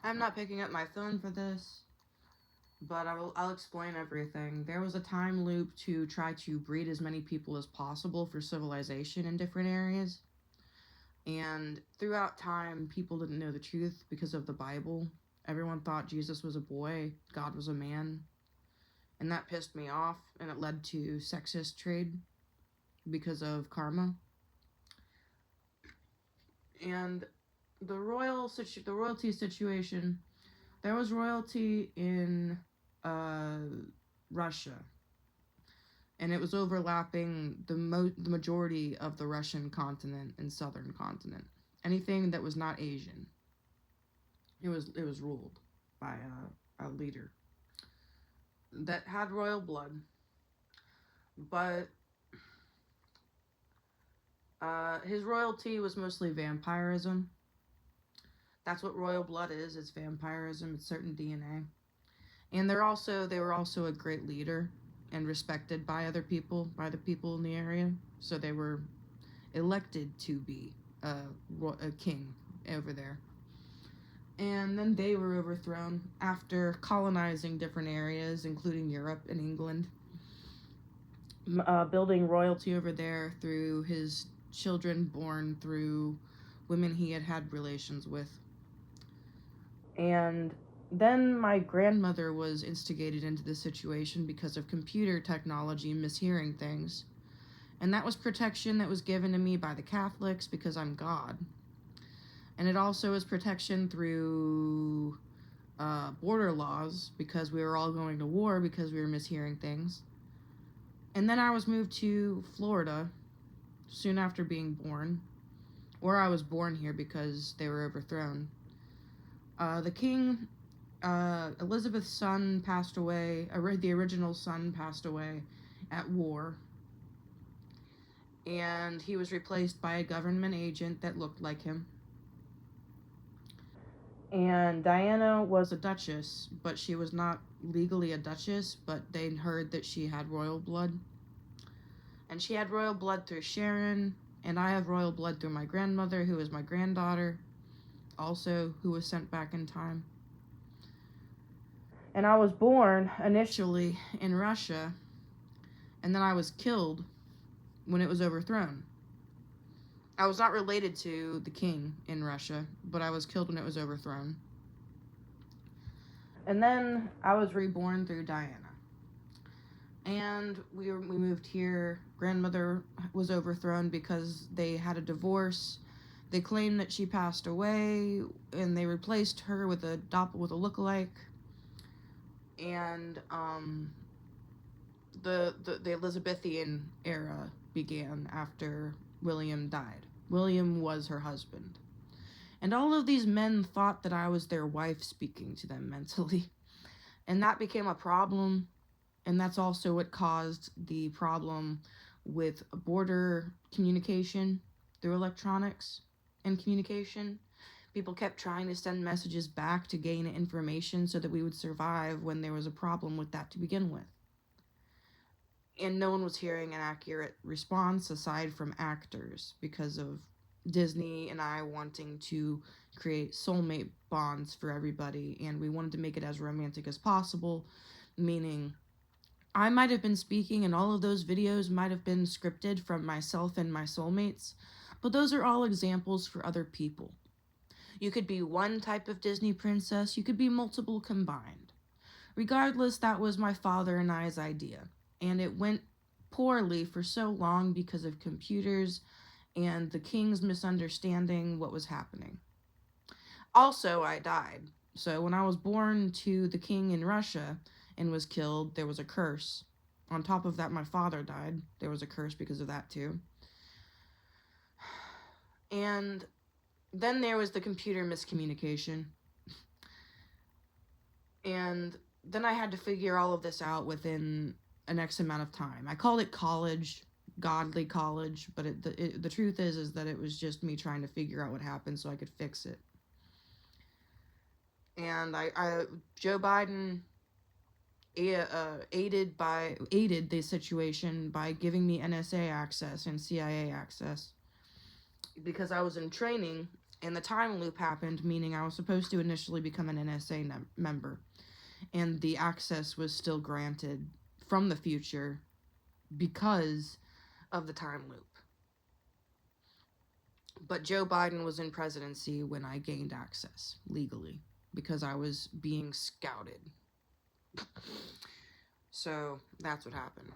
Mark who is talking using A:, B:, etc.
A: I'm not picking up my phone for this, but I'll explain everything. There was a time loop to try to breed as many people as possible for civilization in different areas. And throughout time, people didn't know the truth because of the Bible. Everyone thought Jesus was a boy, God was a man. And that pissed me off, and it led to sexist trade because of karma. And the royalty situation, there was royalty in uh, Russia, and it was overlapping the majority of the Russian continent and southern continent. Anything that was not Asian, it was ruled by a leader that had royal blood, but his royalty was mostly vampirism. That's what royal blood is. It's vampirism. It's certain DNA. And they were also a great leader and respected by other people, by the people in the area. So they were elected to be a king over there. And then they were overthrown after colonizing different areas, including Europe and England, building royalty over there through his children born through women he had had relations with. And then my grandmother was instigated into this situation because of computer technology mishearing things. And that was protection that was given to me by the Catholics because I'm God. And it also is protection through border laws because we were all going to war because we were mishearing things. And then I was moved to Florida soon after being born, or I was born here because they were overthrown. The king, Elizabeth's son passed away, the original son passed away at war, and he was replaced by a government agent that looked like him. And Diana was a duchess, but she was not legally a duchess, but they heard that she had royal blood. And she had royal blood through Sharon, and I have royal blood through my grandmother, who is my granddaughter, also, who was sent back in time. And I was born initially in Russia, and then I was killed when it was overthrown. I was not related to the king in Russia, but I was killed when it was overthrown. And then I was reborn through Diana. And we moved here. Grandmother was overthrown because they had a divorce. They claimed that she passed away, and they replaced her with a lookalike. And the Elizabethan era began after William died. William was her husband. And all of these men thought that I was their wife speaking to them mentally. And that became a problem. And that's also what caused the problem with border communication through electronics and communication. People kept trying to send messages back to gain information so that we would survive when there was a problem with that to begin with. And no one was hearing an accurate response aside from actors because of Disney and I wanting to create soulmate bonds for everybody, and we wanted to make it as romantic as possible, meaning I might have been speaking and all of those videos might have been scripted from myself and my soulmates, but those are all examples for other people. You could be one type of Disney princess, you could be multiple combined. Regardless, that was my father and I's idea, and it went poorly for so long because of computers and the king's misunderstanding what was happening. Also, I died. So when I was born to the king in Russia and was killed, there was a curse. On top of that, my father died. There was a curse because of that too. And then there was the computer miscommunication. And then I had to figure all of this out within an X amount of time. I called it college, godly college, but the truth is that it was just me trying to figure out what happened so I could fix it. And Joe Biden aided the situation by giving me NSA access and CIA access because I was in training And the time loop happened, meaning I was supposed to initially become an NSA member, and the access was still granted from the future because of the time loop. But Joe Biden was in presidency when I gained access legally because I was being scouted. So that's what happened.